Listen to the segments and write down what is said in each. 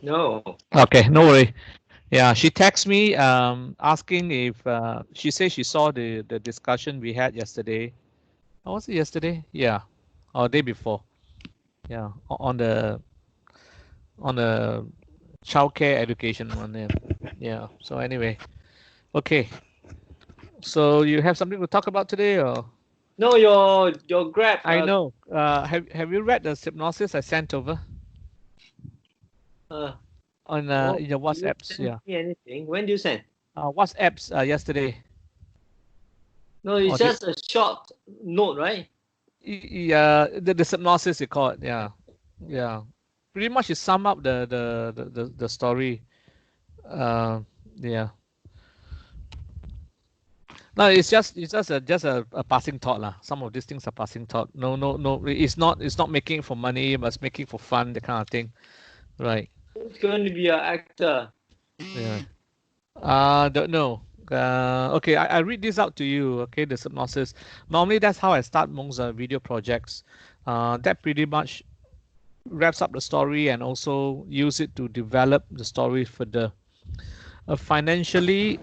No. Okay, no worry. Yeah, she texted me asking if she said she saw the discussion we had yesterday. Oh, was it yesterday? Yeah, or day before. Yeah, on the childcare education one. Yeah. Yeah. So anyway, okay. So you have something to talk about today, or No, your Grab. I know. Have you read the synopsis I sent over Uh, on oh, in your you WhatsApps? send Yeah, me anything? When do you send? WhatsApps yesterday. No, Or it's did just a short note, right? yeah the synopsis you call it? Yeah, yeah. Pretty much you sum up the story. Uh, yeah. No, it's just a passing thought lah. Some of these things are passing thought. No, no, no. It's not making it for money, but it's making for fun, that kind of thing. Right. Who's going to be an actor? Yeah. Don't know. Okay, I read this out to you. Okay, the synopsis. Normally, that's how I start most video projects. That pretty much wraps up the story and also use it to develop the story further. A financially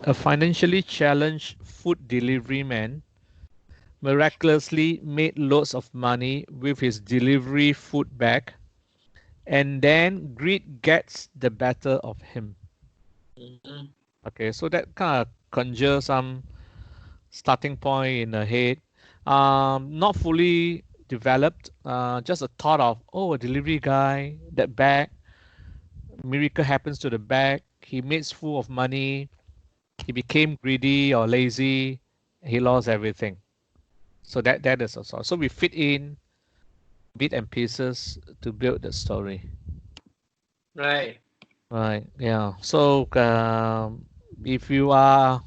challenged food delivery man miraculously made loads of money with his delivery food bag, and then greed gets the better of him. Mhm. Okay, so that kind of conjures some starting point in the head. Not fully developed, just a thought of, oh, a delivery guy, that bag, miracle happens to the bag, he makes full of money, he became greedy or lazy, he lost everything. So that is also. So we fit in bit and pieces to build the story. Right. Right. Yeah. So if you are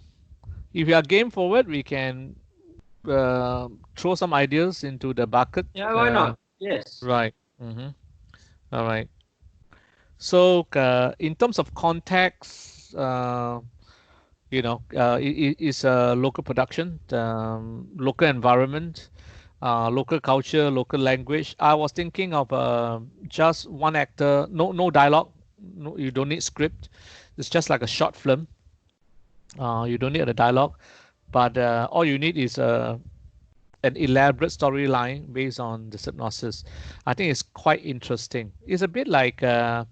if you are game forward, we can throw some ideas into the bucket. Yeah, why not? Yes. Right. Mm-hmm. All right. So in terms of context, it's a local production, local environment, local culture, local language. I was thinking of just one actor, no dialogue, no, you don't need script. It's just like a short film. You don't need a dialogue, but all you need is an elaborate storyline based on the synopsis. I think it's quite interesting. It's a bit like a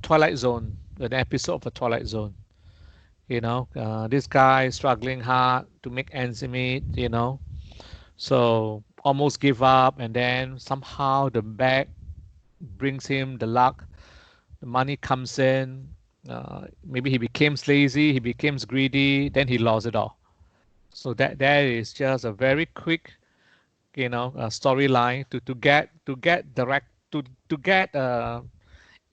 Twilight Zone, an episode of a Twilight Zone. This guy struggling hard to make ends meet, so almost give up, and then somehow the bag brings him the luck, the money comes in. Maybe he becomes lazy, he becomes greedy, then he lost it all. So that is just a very quick, storyline to get direct to get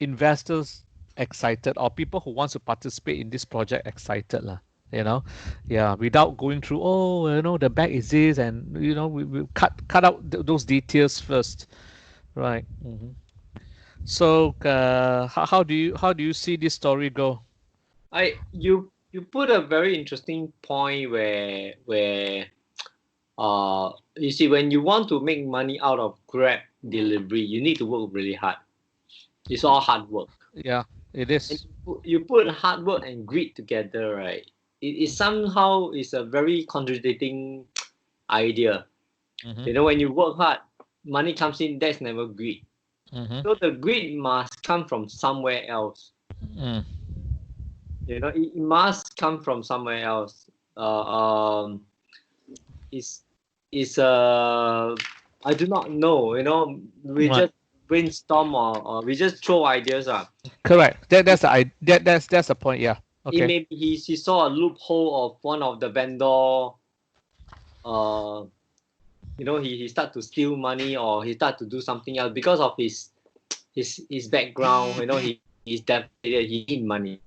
investors excited, or people who wants to participate in this project excited lah. You know, yeah, without going through, oh, the back is this, and we cut out those details first, right? So how do you see this story go? You put a very interesting point where you see, when you want to make money out of Grab delivery, you need to work really hard. It's all hard work. Yeah, it And is. you put hard work and greed together, right? It somehow is a very contradicting idea. Mm-hmm. When you work hard, money comes in, that's never greed. Mm-hmm. So the greed must come from somewhere else. Mm. It must come from somewhere else. Is is I do not know. We Right. just brainstorm, or we just throw ideas. Correct. That's the point. Yeah. It Okay. maybe he saw a loophole of one of the vendor. He start to steal money, or he start to do something else because of his background. He's definitely he need money.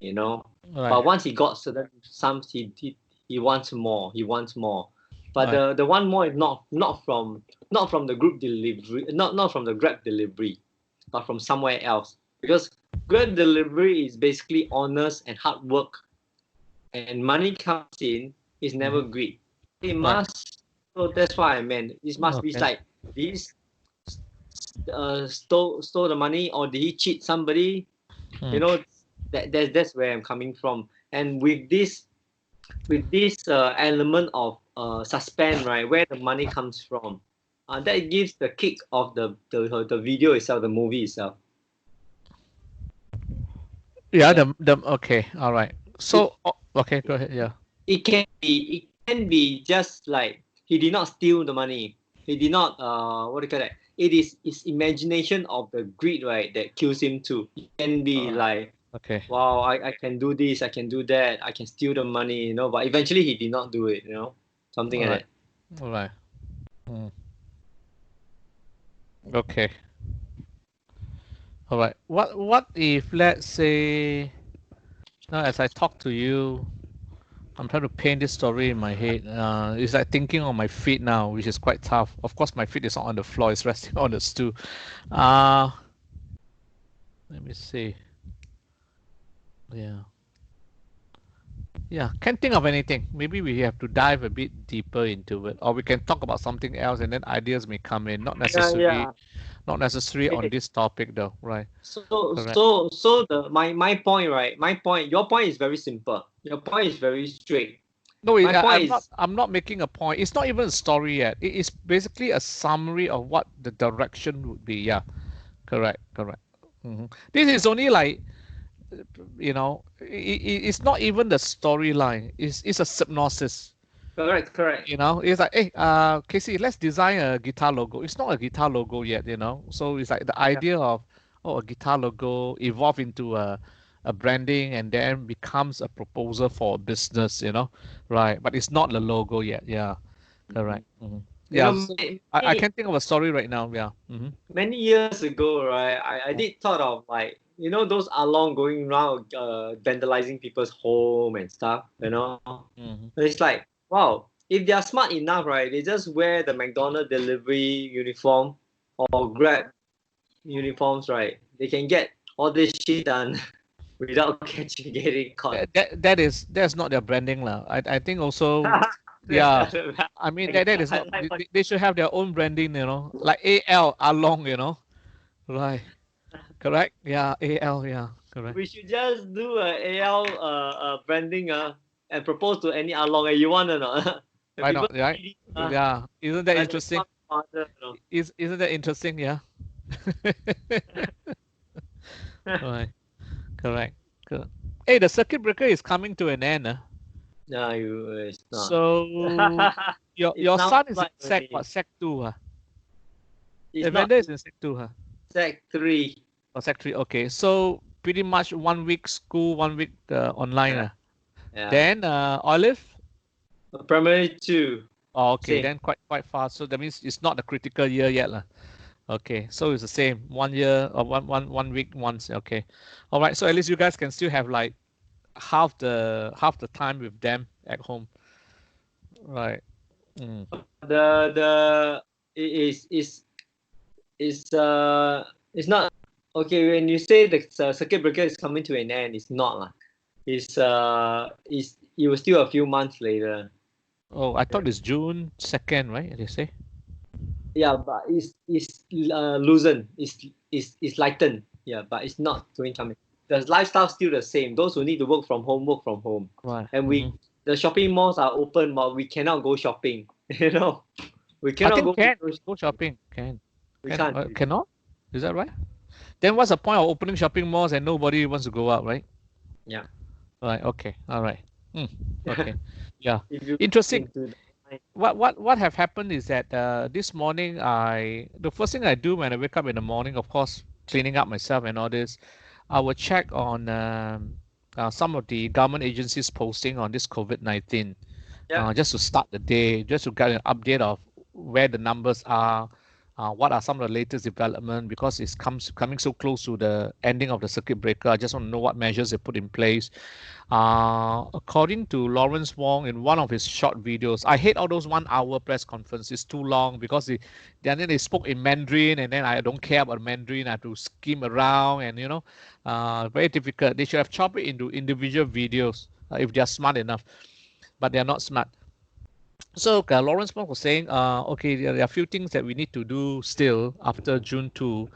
Right. But once he got certain sums, he wants more. He wants more. But Right. the one more is not from the group delivery, not from the Grab delivery, but from somewhere else. Because Grab delivery is basically honest and hard work, and money comes in, is never Mm-hmm. greed. It Right. must. So that's what I meant. It must be Okay. like this stole the money, or did he cheat somebody? You know, that's where I'm coming from. And with this element of suspense, right, where the money comes from, that gives the kick of the video itself, the movie itself. Yeah, okay, all right. So okay, go ahead. Yeah. It can be just like he did not steal the money. He did not what do you call that? It is his imagination of the greed, right, that kills him too. It can be like, okay, wow, I can do this, I can do that, I can steal the money, you know, but eventually he did not do it, you know, something all like right, all right. Okay, all right. What if, let's say, now as I talk to you, I'm trying to paint this story in my head. It's like thinking on my feet now, which is quite tough. Of course, my feet is not on the floor; it's resting on the stool. Let me see. Yeah. Yeah, can't think of anything. Maybe we have to dive a bit deeper into it, or we can talk about something else, and then ideas may come in. Not necessary, not necessary on this topic, though, right? So Correct. my point, right? Your point is very simple. Your point is very straight. No, My point I'm not making a point. It's not even a story yet. It is basically a summary of what the direction would be. Yeah, correct. This is only like, you know, it's not even the storyline. It's a synopsis. correct. You know, it's like, hey, Casey, let's design a guitar logo. It's not a guitar logo yet, you know. So it's like the idea of, a guitar logo evolve into a branding and then becomes a proposal for a business, you know, right? But it's not the logo yet. Yeah, correct. You Yeah, know, so I can't think of a story right now. Yeah. many years ago, right, I did thought of, like, you know, those along going around vandalizing people's home and stuff, you know. And it's like, wow, if they are smart enough, right, they just wear the McDonald's delivery uniform or Grab uniforms, right, they can get all this shit done without getting caught. That's not their branding lah. I think also, yeah. I mean that is not. They should have their own branding, you know, like AL Along, you know, right? Correct. Yeah, AL. Yeah, correct. We should just do a AL branding and propose to any along. You want or not? Why not? Right? Yeah. Isn't that interesting? Isn't that interesting? Yeah. Right. Correct. Good. Hey, the circuit breaker is coming to an end. No, it's not. So your son is in Sec what? Sec 2, Evander is in Sec 2, Sec 3. Oh, Sec 3. Okay. So pretty much 1 week school, 1 week online. Yeah. Then Olive? Primary 2. Oh, okay. Same. Then quite fast. So that means it's not the critical year yet. Okay. So it's the same. 1 year or one week once. Okay. All right. So at least you guys can still have like half the time with them at home. Right. It's not okay when you say the circuit breaker is coming to an end. It's not lah. It was still a few months later. Oh, I thought it's June 2nd, right? They say. Yeah, but it's loosened. It's lightened. Yeah, but it's not going coming. The lifestyle still the same. Those who need to work from home. Right. And the shopping malls are open, but we cannot go shopping. You know, we cannot go shopping. We can't. Cannot? Is that right? Then what's the point of opening shopping malls and nobody wants to go out, right? Yeah. Right. Okay. All right. Okay. Yeah. Interesting. What have happened is that this morning the first thing I do when I wake up in the morning, of course, cleaning up myself and all this, I will check on some of the government agencies posting on this COVID-19, just to start the day, just to get an update of where the numbers are, what are some of the latest development, because it's coming so close to the ending of the circuit breaker. I just want to know what measures they put in place. According to Lawrence Wong in one of his short videos, I hate all those 1 hour press conferences. It's too long because then they spoke in Mandarin, and then I don't care about Mandarin. I have to skim around, and very difficult. They should have chopped it into individual videos if they are smart enough, but they are not smart. So Lawrence Wong was saying, okay, there are a few things that we need to do still after June 2.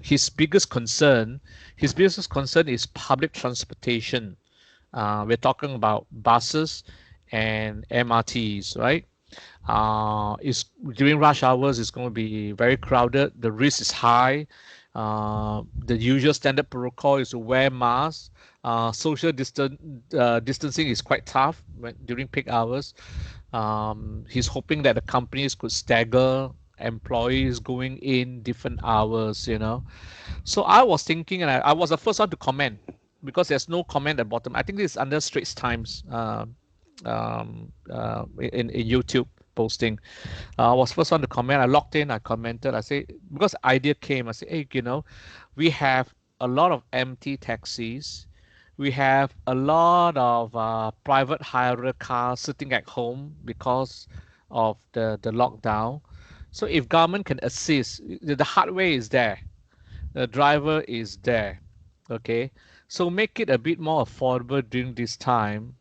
His biggest concern is public transportation. We're talking about buses and MRTs, right? Is during rush hours, it's going to be very crowded. The risk is high. The usual standard protocol is to wear masks. Social distancing is quite tough during peak hours. He's hoping that the companies could stagger employees going in different hours, So I was thinking, and I was the first one to comment because there's no comment at the bottom. I think this is under Straits Times in YouTube posting. I was first one to comment. I logged in, I commented. I say, because idea came, I say, hey, we have a lot of empty taxis. We have a lot of private hire cars sitting at home because of the lockdown. So if government can assist, the hardware is there, the driver is there, okay? So make it a bit more affordable during this time,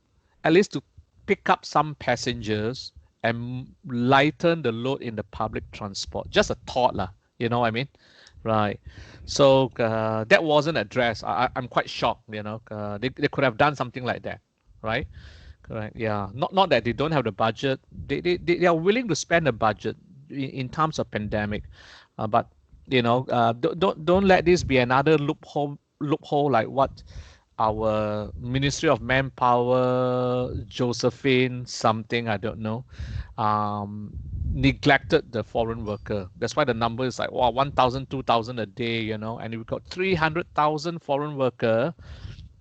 at least to pick up some passengers and lighten the load in the public transport. Just a thought, lah. You know what I mean? Right. So that wasn't addressed. I'm quite shocked. They could have done something like that, right? Correct. Yeah. Not that they don't have the budget. They are willing to spend the budget in terms of pandemic, but don't let this be another loophole like what our Ministry of Manpower, Josephine something, I don't know, neglected the foreign worker. That's why the number is like, wow, 1,000, 2,000 a day, and we've got 300,000 foreign worker.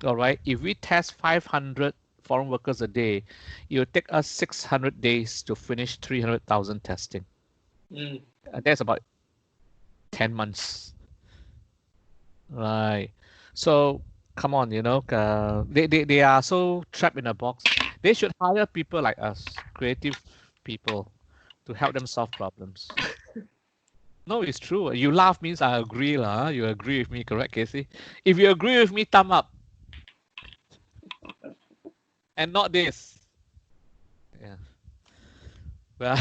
All right, if we test 500 foreign workers a day, it will take us 600 days to finish 300,000 testing. That's about 10 months. Right. So come on, they are so trapped in a box. They should hire people like us, creative people, to help them solve problems. No, it's true. You laugh means I agree, lah. You agree with me, correct, Casey? If you agree with me, thumb up. And not this. Yeah. Well,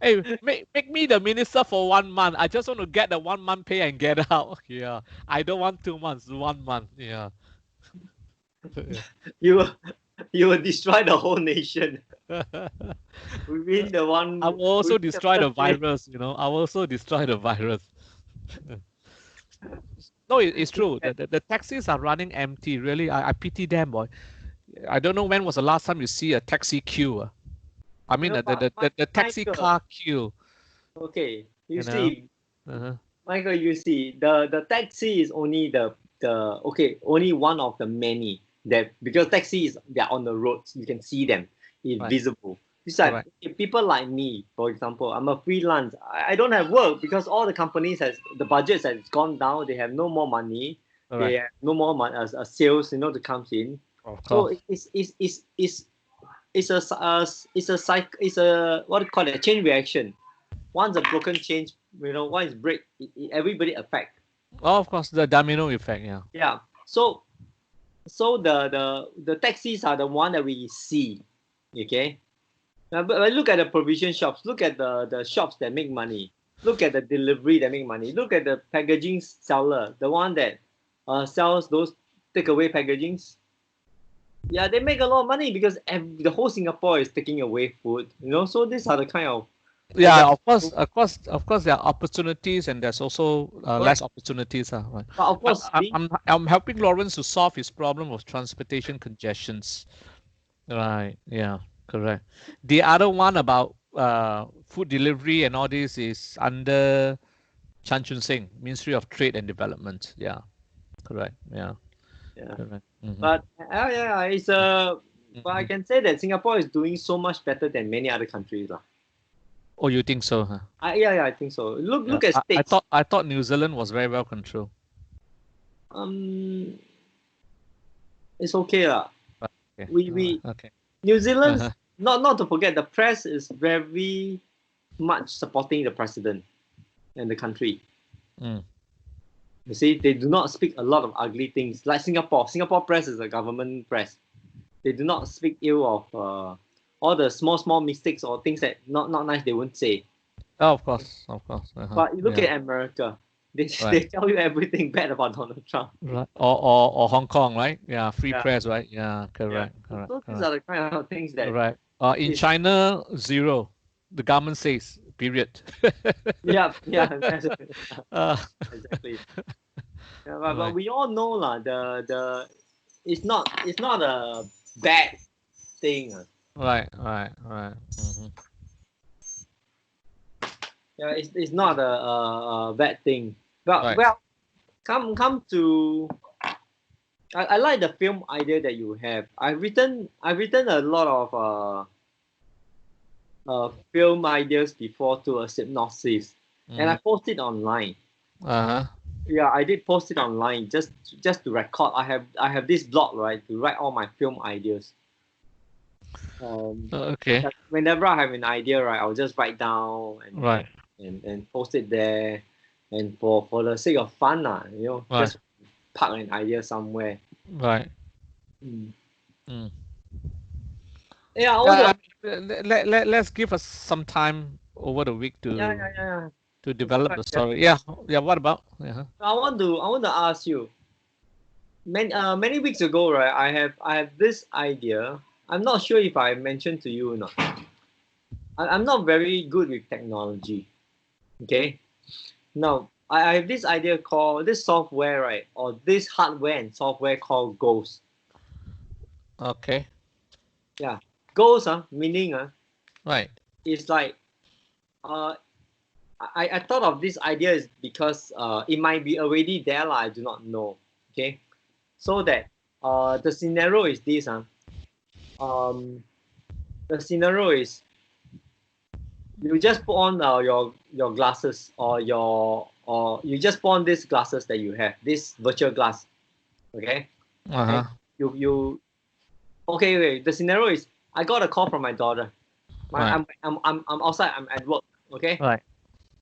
hey, make me the minister for 1 month. I just want to get the 1 month pay and get out. Yeah. I don't want 2 months, 1 month. Yeah. You will destroy the whole nation. Within the one. I will also destroy the virus, I will also destroy the virus. No, it's true. The taxis are running empty. Really, I pity them, boy. I don't know when was the last time you see a taxi queue. I mean, the taxi car queue. Okay, you see, Michael, you see, the taxi is only only one of the many that, because taxis, they're on the roads, you can see them, it's visible. It's like people like me, for example, I'm a freelance. I don't have work because all the companies the budgets has gone down. They have no more money. They have no more money, sales, that comes in. So it's a what do you call it? A chain reaction. Once a broken chain, once break, everybody affect. Oh, of course, the domino effect. Yeah. Yeah. So the taxis are the one that we see. Okay. Now, but look at the provision shops. Look at the shops that make money. Look at the delivery that make money. Look at the packaging seller, the one that sells those takeaway packagings. Yeah, they make a lot of money because the whole Singapore is taking away food. So these are the kind of. Yeah, of course, there are opportunities and there's also less opportunities. Right. But of course, I'm helping Lawrence to solve his problem of transportation congestions. Right. Yeah. Correct. The other one about food delivery and all this is under Chan Chun Sing, Ministry of Trade and Development. Yeah. Correct. Yeah. Yeah. Correct. But it's but I can say that Singapore is doing so much better than many other countries. Oh, you think so, huh? Yeah, I think so. Look at states. I thought New Zealand was very well controlled. It's okay lah. Okay. Okay. New Zealand, not to forget, the press is very much supporting the president and the country. You see, they do not speak a lot of ugly things like Singapore. Singapore press is a government press. They do not speak ill of all the small mistakes or things that not nice. They won't say. Oh, of course, of course. But you look Yeah, at America, they right, tell you everything bad about Donald Trump. right. Or Hong Kong, right? Yeah, free Yeah, press, right? Yeah, yeah. correct, correct, So these correct. are the kind of things that Right. In is China, zero. The government says, period. yeah uh, exactly. Yeah, but right, we all know lah the it's not a bad thing. right. Yeah, it's not a bad thing. But Right. well, come to I like the film idea that you have. I've written a lot of film ideas before to a synopsis, and I Mm-hmm. post it online. Uh-huh. Yeah, I did post it online just to record. I have this blog, right, to write all my film ideas. Okay. Whenever I have an idea, right, I'll just write down Right. and post it there, and for the sake of fun, Right. just park an idea somewhere. Right. Mm. Mm. Yeah, all Yeah, the let's give us some time over the week yeah to yeah yeah. develop the Correct, yeah. story. Yeah. Yeah. What about? Yeah. I want to ask you. Many weeks ago, right? I have this idea. I'm not sure if I mentioned to you or not. I'm not very good with technology. Okay. Now I have this idea called this software, right? Or this hardware and software called Ghost. Okay. Yeah. Ghost, meaning Right. is like uh I thought of this idea is because it might be already there, I do not know. Okay. So that the scenario is this um the scenario is you just put on your glasses or you just put on these glasses that you have, this virtual glass. Okay. And Uh-huh. you okay, the scenario is I got a call from my daughter. Right. I'm outside, I'm at work. Okay. Right.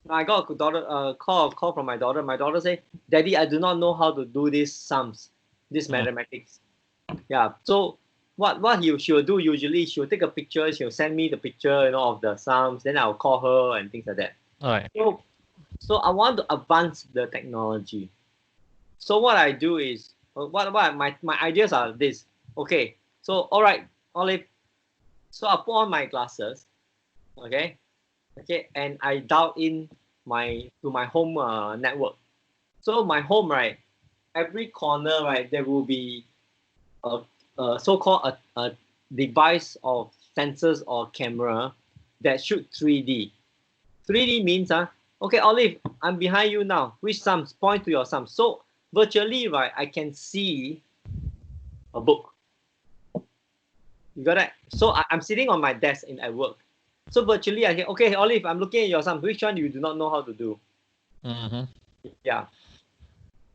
I got a call from my daughter. My daughter say, "Daddy, I do not know how to do these sums, this Mm. mathematics." Yeah. So she will do usually, she'll take a picture, she'll send me the picture, of the sums, then I'll call her and things like that. Right. So I want to advance the technology. So what I do is what my ideas are this. Okay. So all right, Olive. So I put on my glasses. Okay. Okay, and I dial in my home network. So my home, right, every corner, right, there will be a, so-called a device of sensors or camera that shoot 3D. 3D means okay, Olive, I'm behind you now. Which sums? Point to your sums. So virtually, right, I can see a book. You got that? So I'm sitting on my desk at work. So virtually, I can, okay, Olive, I'm looking at your sums. Which one you do not know how to do? Mm-hmm. Yeah.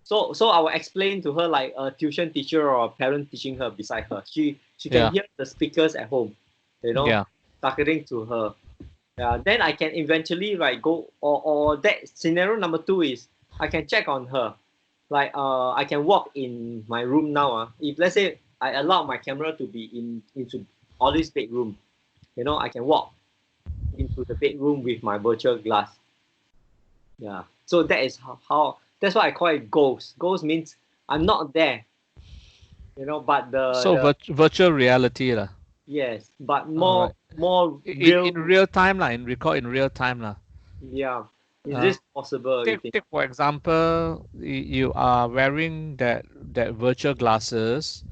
So I will explain to her like a tuition teacher or a parent teaching her beside her. She can Yeah. hear the speakers at home, Yeah. targeting to her. Yeah. Then I can eventually go or that scenario number 2 is I can check on her. Like I can walk in my room now. If let's say I allow my camera to be into Ollie's bedroom, I can walk into the bedroom with my virtual glass. Yeah. So that is how that's why I call it ghost. Ghost means I'm not there, but So the virtual reality lah. yes, but All right. more In real. real time lah, in record in real time lah. Yeah. Is Uh, this possible, you think? take for example, you are wearing that virtual glasses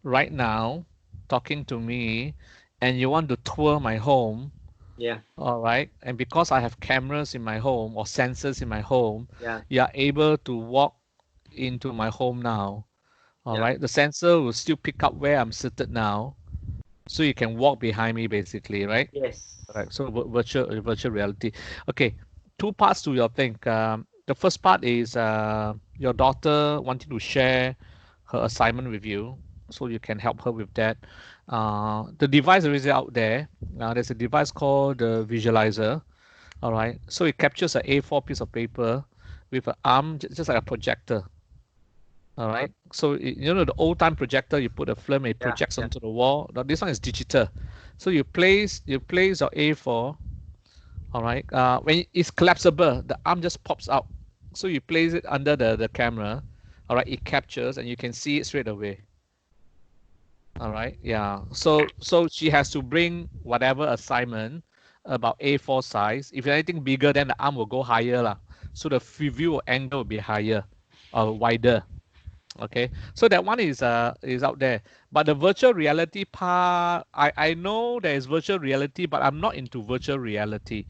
right now, talking to me, and you want to tour my home. Yeah. All right. And because I have cameras in my home or sensors in my home, Yeah. you are able to walk into my home now. All Yeah. right. The sensor will still pick up where I'm seated now. So you can walk behind me basically, right? Yes. Right. So virtual reality. Okay. Two parts to your thing. The first part is your daughter wanting to share her assignment with you, so you can help her with that. The device is out there. There's a device called the visualizer. All right. So it captures an A4 piece of paper with an arm, just like a projector. All right. So you know the old time projector, you put a film, it projects onto the wall. Now this one is digital. So you place your A4. All right. When it's collapsible, the arm just pops out. So you place it under the camera. All right. It captures and you can see it straight away. All right. Yeah. So she has to bring whatever assignment about A4 size. If anything bigger, then the arm will go higher lah. So the view angle will be higher or wider. Okay, so that one is out there, but the virtual reality part, I know there is virtual reality, but I'm not into virtual reality.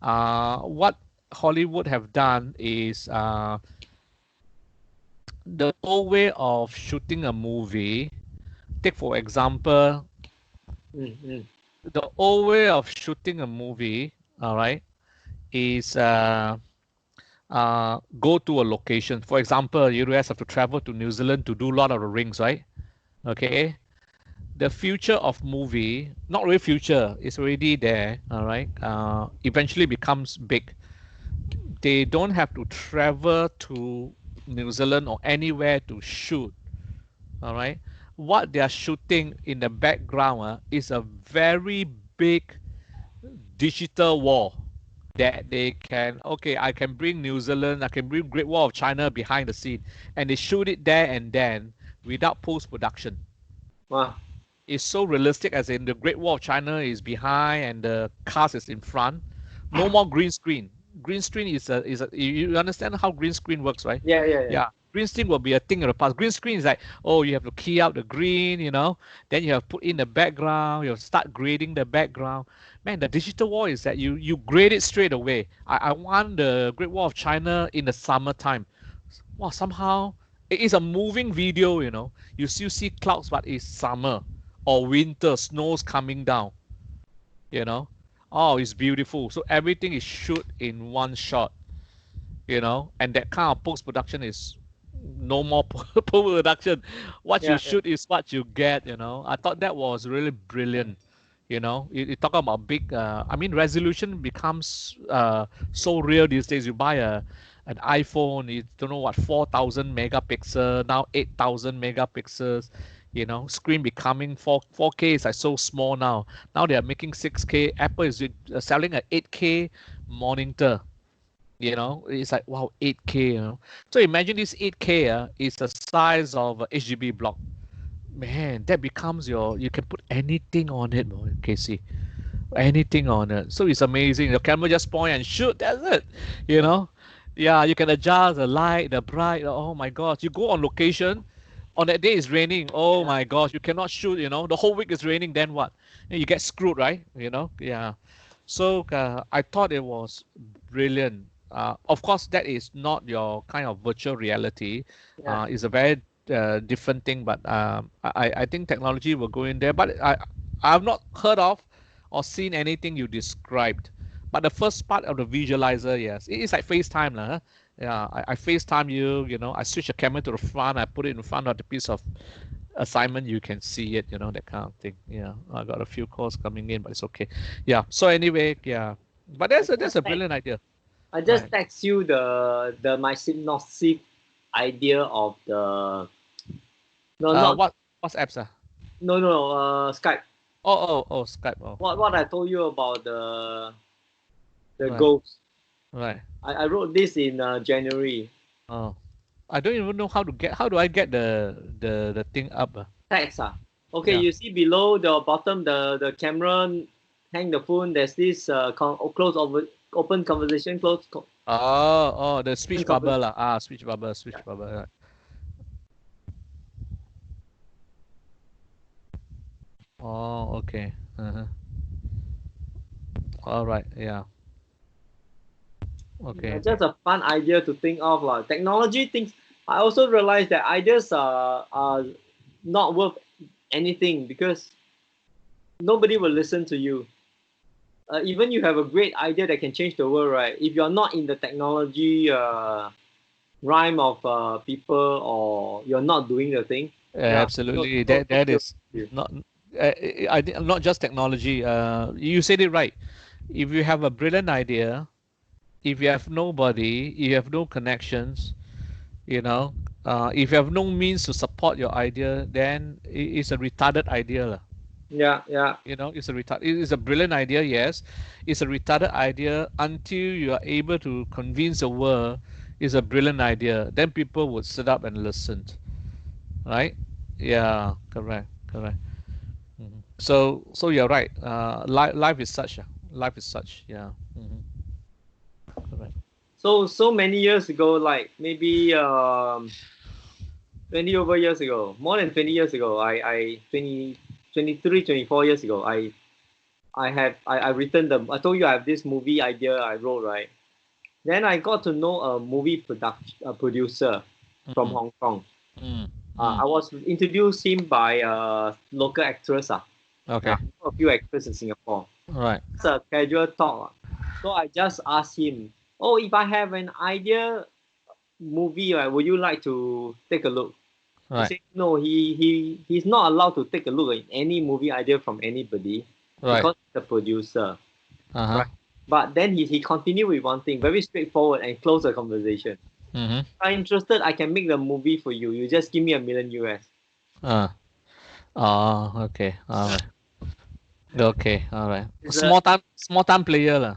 What Hollywood have done is the old way of shooting a movie. Take for example, the old way of shooting a movie, all right, is go to a location. For example, you guys have to travel to New Zealand to do Lord of the Rings, right? Okay. The future of movie, not really future, it's already there, all right? Eventually becomes big. They don't have to travel to New Zealand or anywhere to shoot, all right? What they are shooting in the background is a very big digital wall that they can, okay, I can bring New Zealand, I can bring Great Wall of China behind the scene, and they shoot it there and then without post-production. Wow. It's so realistic, as in the Great Wall of China is behind and the cast is in front. No more green screen. Green screen is a you understand how green screen works, right? Yeah. Green screen will be a thing of the past. Green screen is like, oh, you have to key out the green, you know, then you have to put in the background, you have to start grading the background. Man, the digital wall is that you grade it straight away. I want the Great Wall of China in the summertime. Wow, somehow it is a moving video, you know. You still see clouds, but it's summer or winter, snow's coming down, you know. Oh, it's beautiful. So everything is shoot in one shot, you know, and that kind of post-production is no more post-production. What you shoot is what you get, you know. I thought that was really brilliant, you know. You talk about big, I mean, resolution becomes so real these days. You buy an iPhone, you don't know what, 4,000 megapixel, now 8,000 megapixels, you know, screen becoming 4K is like so small now. Now they are making 6K. Apple is selling an 8K monitor. You know, it's like, wow, 8K, you know. So imagine this 8K is the size of a HDB block. Man, that becomes you can put anything on it, Casey. Anything on it. So it's amazing. The camera just point and shoot, that's it. You know? Yeah, you can adjust the light, the bright. Oh my gosh. You go on location. On that day it's raining. Oh my gosh, you cannot shoot, you know. The whole week is raining, then what? And you get screwed, right? You know? Yeah. So I thought it was brilliant. Of course, that is not your kind of virtual reality. It's a very different thing, but I think technology will go in there. But I've not heard of or seen anything you described. But the first part of the visualizer, yes, it is like FaceTime, huh? Yeah, I FaceTime you, you know, I switch the camera to the front, I put it in front of the piece of assignment, you can see it, you know, that kind of thing. Yeah, I got a few calls coming in, but it's okay. Yeah, so anyway, yeah, but that's a brilliant idea. I just text you the my synopsis idea of the what's apps? No, Skype. Oh, Skype. Oh. What I told you about the goals. Right. I wrote this in January. Oh, I don't even know how do I get the thing up? Text. Okay, you see below the bottom the camera, hang the phone. There's this close open conversation, close. The speech bubble lah. Speech bubble. Right. Oh, okay. All right. Yeah. Okay. Just a fun idea to think of lah. Technology things. I also realized that ideas are not worth anything because nobody will listen to you. Even you have a great idea that can change the world, right? If you're not in the technology rhyme of people, or you're not doing the thing. Absolutely, that is not. I not just technology. You said it right. If you have a brilliant idea, if you have nobody, you have no connections, you know, If you have no means to support your idea, then it's a retarded idea lah. Yeah, yeah. It's it's a brilliant idea, yes. It's a retarded idea until you are able to convince the world it's a brilliant idea. Then people would sit up and listen, right? Yeah, correct, correct. So you're right. Life is such. Life is such. Yeah. Correct. So many years ago, like maybe 20 over years ago, more than 20 years ago, 23, 24 years ago, I written I told you I have this movie idea I wrote, right? Then I got to know a movie producer from Hong Kong. I was introduced him by a local actress. Okay. A few actors in Singapore. Right. It's a casual talk. So I just asked him, oh, if I have an idea movie, right, would you like to take a look? Right. He said, no, he's not allowed to take a look at any movie idea from anybody Right. because he's the producer. Uh-huh. Right? But then he continued with one thing, very straightforward, and close the conversation. If I'm interested, I can make the movie for you. You just give me $1 million US. Okay. All right. Okay. All right. It's Small time player lah.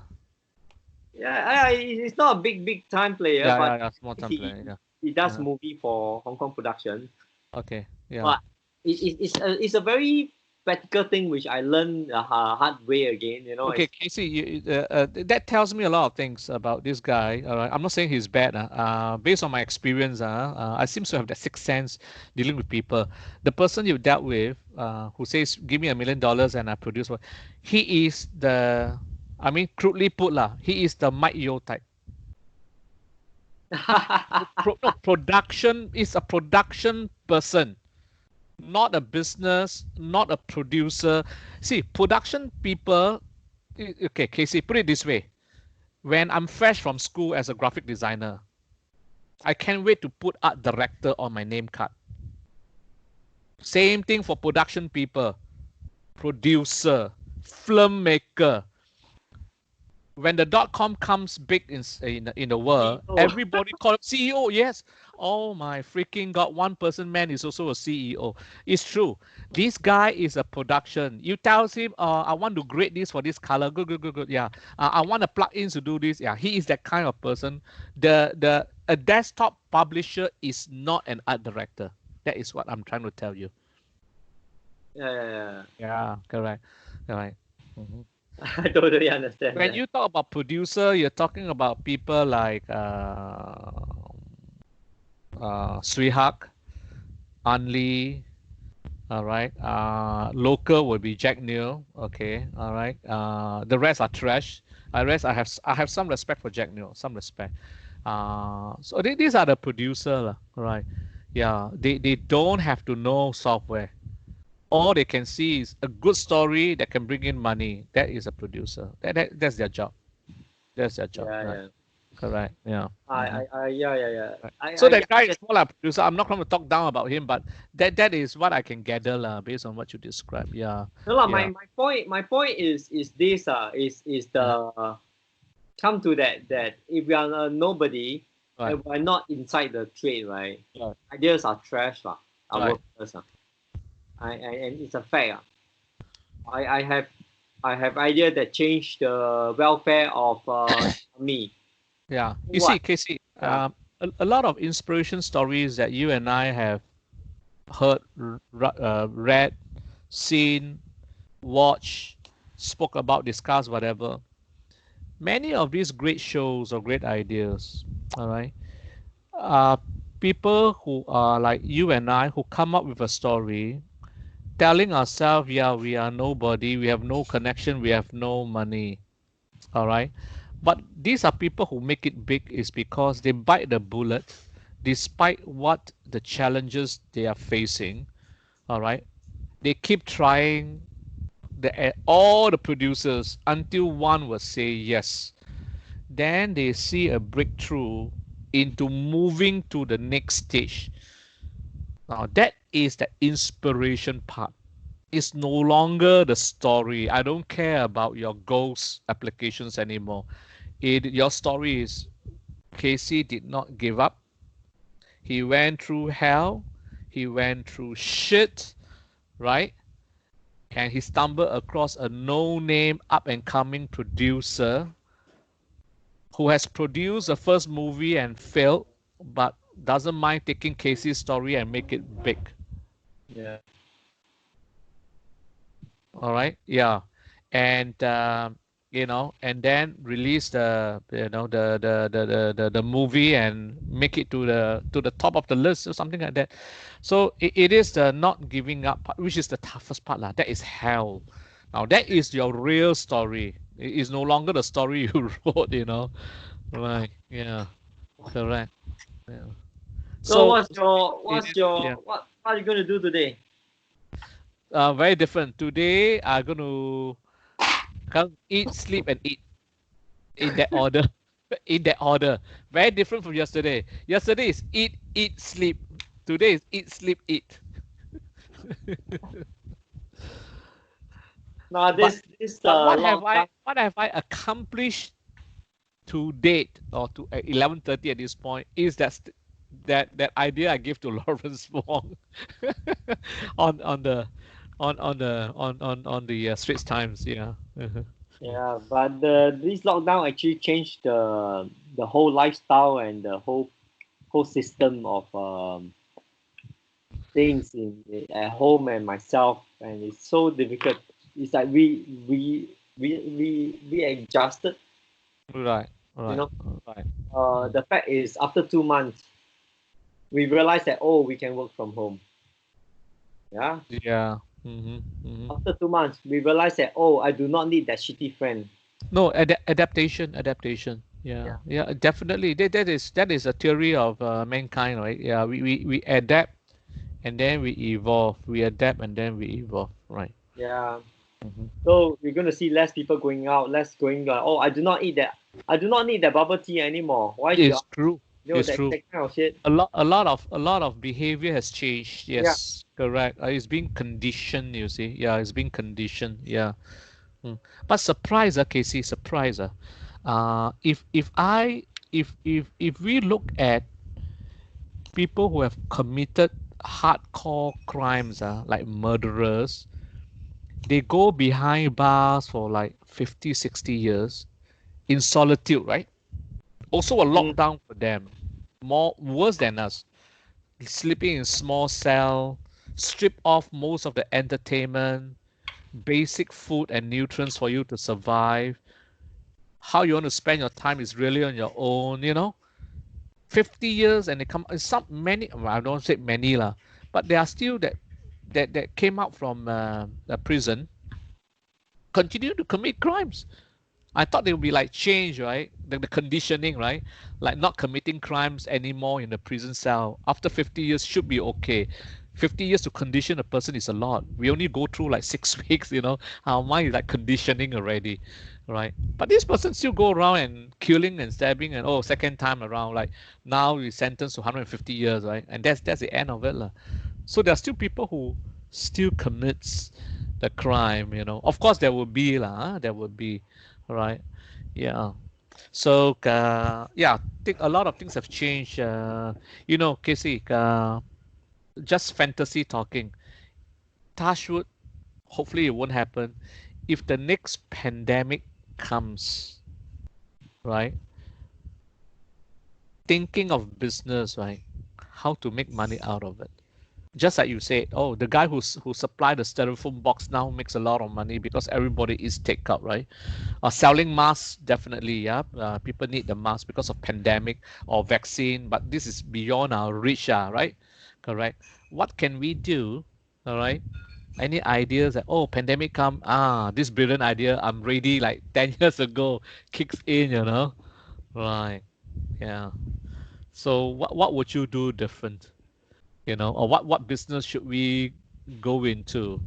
Yeah, it's not a big time player, but yeah, small time player. Yeah. He does movie for Hong Kong production. Okay. Yeah. But it's a very practical thing which I learned the hard way again. Okay, Casey, that tells me a lot of things about this guy. I'm not saying he's bad. Based on my experience, I seem to have that sixth sense dealing with people. The person you dealt with, who says, "Give me $1 million and I produce one," he is crudely put he is the Mike Yo type. Production is a production person, not a business, not a producer. See, production people, okay, Casey, put it this way. When I'm fresh from school as a graphic designer, I can't wait to put art director on my name card. Same thing for production people, producer, filmmaker. When the .com comes big in the world, everybody call him CEO. Yes. Oh my freaking God! One person man is also a CEO. It's true. This guy is a production. You tell him, I want to grade this for this color. Good. Yeah. I want the plugins to do this. Yeah. He is that kind of person. A desktop publisher is not an art director. That is what I'm trying to tell you. Yeah. Yeah. Correct. Mm-hmm. I totally understand. When you talk about producer, you're talking about people like Sweehak, Anli, all right. Local would be Jack Neo. Okay, all right. The rest are trash. I have some respect for Jack Neo, some respect. So these are the producer, right? Yeah, they don't have to know software. All they can see is a good story that can bring in money. That is a producer. That's their job. That's their job. Yeah, right? yeah. Correct. Yeah. Yeah. Right. So that guy is more like a producer. I'm not going to talk down about him, but that is what I can gather based on what you described. Yeah. No, yeah. My point is this the come to that if we are nobody, right, and we're not inside the trade, right? Ideas are trash, our workers. And it's a fact. I have idea that change the welfare of me. Yeah, you see, Casey, a lot of inspiration stories that you and I have heard, read, seen, watched, spoke about, discussed, whatever. Many of these great shows or great ideas, all right, people who are like you and I who come up with a story telling ourselves, yeah, we are nobody, we have no connection, we have no money, all right? But these are people who make it big is because they bite the bullet despite what the challenges they are facing, all right? They keep trying all the producers until one will say yes. Then they see a breakthrough into moving to the next stage. Now that is the inspiration part. It's no longer the story. I don't care about your ghost applications anymore. Your story is Casey did not give up. He went through hell. He went through shit, right? And he stumbled across a no-name up-and-coming producer who has produced the first movie and failed, but doesn't mind taking Casey's story and make it big. Yeah. All right, yeah, and and then release the movie and make it to the top of the list or something like that. So it is the not giving up part, which is the toughest part lah. That is hell. Now that is your real story. It is no longer the story you wrote. Right? Yeah, correct. Yeah. So So yeah, what are you gonna do today? very different. Today I'm gonna come eat, sleep, and eat in that order. In that order. Very different from yesterday. Yesterday is eat, eat, sleep. Today is eat, sleep, eat. Now But this what lockdown. have I accomplished to date or to 11:30 at this point is that idea I gave to Lawrence Wong on the Straits Times. Yeah. Yeah, but this lockdown actually changed the whole lifestyle and the whole system of things at home and myself, and it's so difficult. It's like we adjusted. Right. You Right. know, Right. the fact is after 2 months we realized that we can work from home. Yeah, Yeah. Mm-hmm. after 2 months we realized that I do not need that shitty friend. No, adaptation. Yeah, Yeah, yeah, definitely. That is a theory of mankind, right? Yeah, we adapt and then we evolve. We adapt and then we evolve, right? yeah. Hmm. So we're gonna see less people going out, less going. I do not eat that. I do not need that bubble tea anymore. Why should I? It's true. It's That true. that kind of shit. A lot of behavior has changed. Yeah. Yes, correct. It's being conditioned. You see, yeah, it's being conditioned. Yeah. Mm. But surprise, Casey, surprise. If we look at people who have committed hardcore crimes, like murderers, they go behind bars for like 50, 60 years in solitude, right? Also a Mm. lockdown for them, more worse than us, sleeping in small cell, strip off most of the entertainment, basic food and nutrients for you to survive. How you want to spend your time is really on your own. 50 years and they come some many, well, I don't say many lah, but there are still that came out from the prison, continue to commit crimes. I thought they would be like changed, right? The conditioning, right? Like not committing crimes anymore in the prison cell after 50 years should be okay. 50 years to condition a person is a lot. We only go through like 6 weeks. Our mind is like conditioning already, right? But this person still go around and killing and stabbing and second time around, like now we sentenced to 150 years, right? And that's the end of it, lah. So there are still people who still commits the crime. Of course there will be lah, there will be, right? Yeah. So yeah, I think a lot of things have changed. Casey, just fantasy talking. Touch wood, hopefully it won't happen. If the next pandemic comes, right? Thinking of business, right? How to make money out of it. Just like you said, the guy who supplied the styrofoam box now makes a lot of money because everybody is takeout, right? Selling masks, definitely, yeah. People need the mask because of pandemic or vaccine, but this is beyond our reach, right? Correct. What can we do? All right. Any ideas that pandemic come? This brilliant idea I'm ready like 10 years ago kicks in. Right. Yeah. So what would you do different? Or what business should we go into?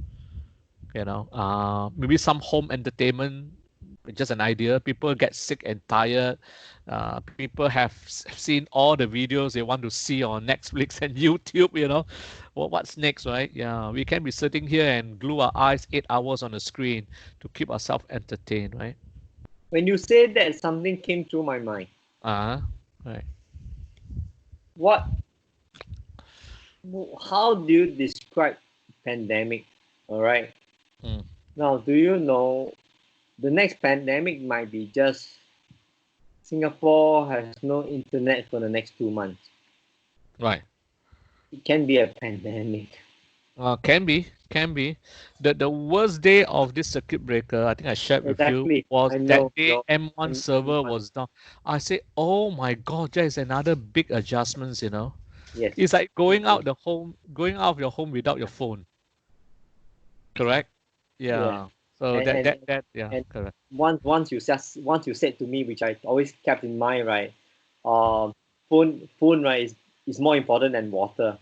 Maybe some home entertainment, just an idea. People get sick and tired. People have seen all the videos they want to see on Netflix and YouTube. What's next, right? Yeah, we can be sitting here and glue our eyes 8 hours on the screen to keep ourselves entertained, right? When you say that, something came through my mind. Uh-huh. Right. What how do you describe pandemic? All right. Mm. Now, do you know the next pandemic might be just Singapore has no internet for the next 2 months. Right. It can be a pandemic. Can be, can be. The worst day of this circuit breaker, I think I shared with you, Exactly. was I know that day your M1 server M1. was down. I said, oh my God, there is another big adjustments, you know. Yes. It's like going out going out of your home without your phone. Correct? Yeah. Yeah. So And and, yeah, and correct. once you said to me, which I always kept in mind, right? Um, phone right is more important than water.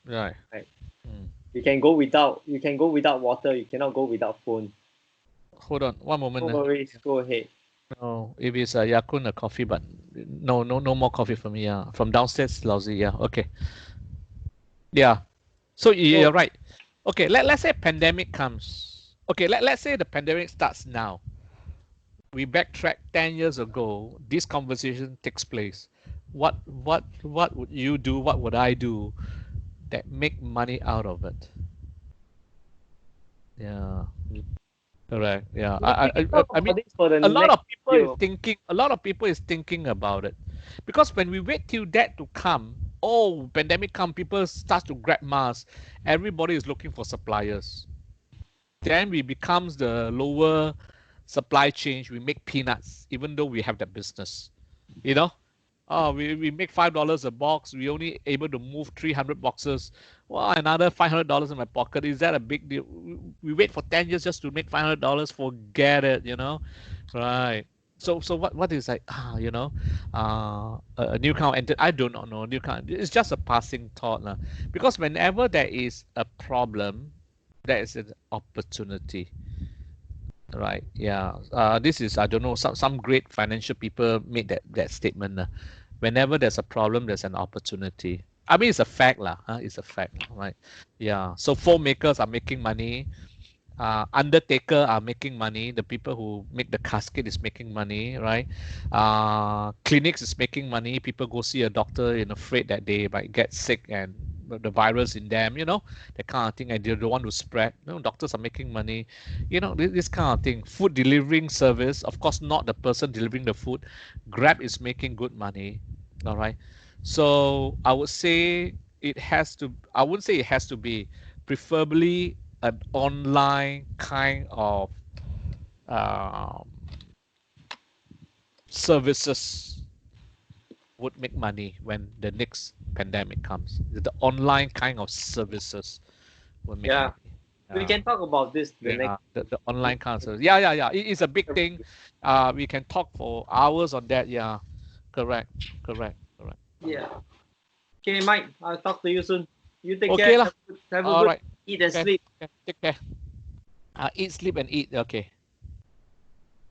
Right. Right. Mm. You can go without water. You cannot go without phone. Hold on, one No moment. worries. Go ahead. No, if it's a Yakun, a coffee, but no more coffee for me. Yeah, from downstairs, lousy. Yeah, okay. Yeah. So So you're right. Okay, let's say pandemic comes. Okay, let's say the pandemic starts now. We backtrack 10 years ago, this conversation takes place. What would you do? What would I do that make money out of it? Yeah, correct. Yeah. we can talk I mean about this for the a lot next of people is video. thinking a lot of people is thinking about it. Because when we wait till that to come, oh pandemic come, people start to grab masks. Everybody is looking for suppliers. Then we becomes the lower supply chain. We make peanuts, even though we have that business. You know, oh, we make $5 a box. We only able to move 300 boxes. Well, another $500 in my pocket. Is that a big deal? We wait for 10 years just to make $500. Forget it. You know, right? So what is like a new kind of I do not know new kind. It's just a passing thought lah. Because whenever there is a problem, there is an opportunity. Right. Yeah. This is I don't know. Some great financial people made that statement. Whenever there's a problem, there's an opportunity. I mean, it's a fact, lah. It's a fact, right? Yeah. So phone makers are making money. Undertaker are making money. The people who make the casket is making money, right? Clinics is making money. People go see a doctor in afraid that they might get sick and the virus in them, that kind of thing, and they don't want to spread. Doctors are making money, this kind of thing. Food delivering service, of course, not the person delivering the food. Grab is making good money, all right. So I would say I wouldn't say it has to be, preferably an online kind of um, services would make money when the next pandemic comes. The online kind of services will make Yeah, money. we can talk about this the next. Yeah, the online kind of service. Yeah. It's a big thing. We can talk for hours on that. Yeah, correct. Yeah. Okay, Mike. I'll talk to you soon. You take care. Okay lah. Have a All good right. eat and Okay. sleep. Take care. Eat, sleep, and eat. Okay.